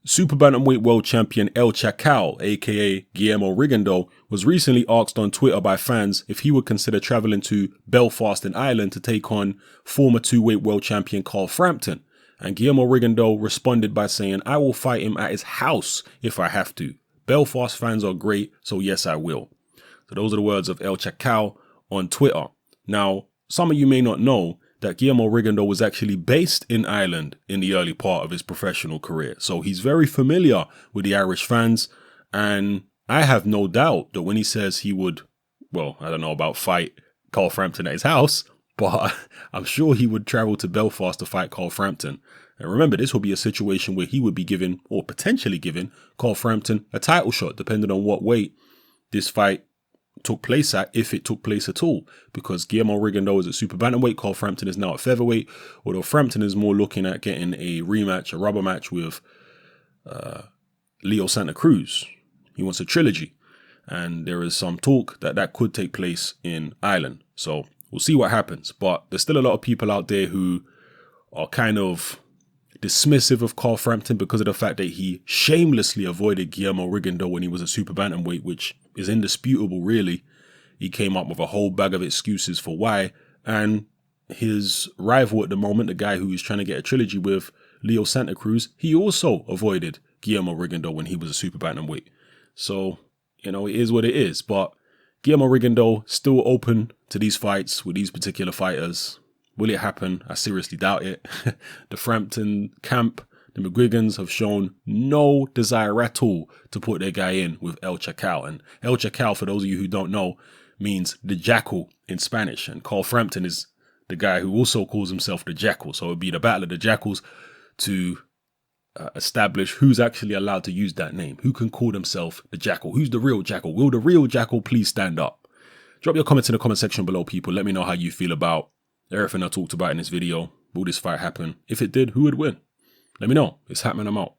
Super bantamweight world champion El CHACAL, aka Guillermo Rigondeaux, was recently asked on Twitter by fans if he would consider travelling to Belfast in Ireland to take on former two-weight world champion Frampton. And Guillermo Rigondeaux responded by saying, "I will fight him at his house if I have to. Belfast fans are great, so yes, I will." So those are the words of El CHACAL on Twitter. Now, some of you may not know that Guillermo Rigondeaux was actually based in Ireland in the early part of his professional career. So he's very familiar with the Irish fans. And I have no doubt that when he says he would, well, I don't know about fight Frampton at his house, but I'm sure he would travel to Belfast to fight Frampton. And remember, this will be a situation where he would be given, or potentially given, Frampton a title shot, depending on what weight this fight took place at, if it took place at all, because Guillermo Rigondeaux is at super bantamweight, Frampton is now at featherweight, although Frampton is more looking at getting a rematch, a rubber match with Leo Santa Cruz. He wants a trilogy, and there is some talk that that could take place in Ireland. So we'll see what happens, but there's still a lot of people out there who are kind of dismissive of Frampton because of the fact that he shamelessly avoided Guillermo Rigondeaux when he was a super bantamweight, which is indisputable, really. He came up with a whole bag of excuses for why, and his rival at the moment, the guy who he's trying to get a trilogy with, Leo Santa Cruz, he also avoided Guillermo Rigondeaux when he was a super bantamweight. So, you know, it is what it is, but Guillermo Rigondeaux still open to these fights with these particular fighters. Will it happen? I seriously doubt it. The Frampton camp, the McGuigans, have shown no desire at all to put their guy in with El CHACAL. And El CHACAL, for those of you who don't know, means the jackal in Spanish. And Frampton is the guy who also calls himself the jackal. So it would be the battle of the jackals to establish who's actually allowed to use that name. Who can call themselves the jackal? Who's the real jackal? Will the real jackal please stand up? Drop your comments in the comment section below, people. Let me know how you feel about everything I talked about in this video. Will this fight happen? If it did, who would win? Let me know. It's happening. I'm out.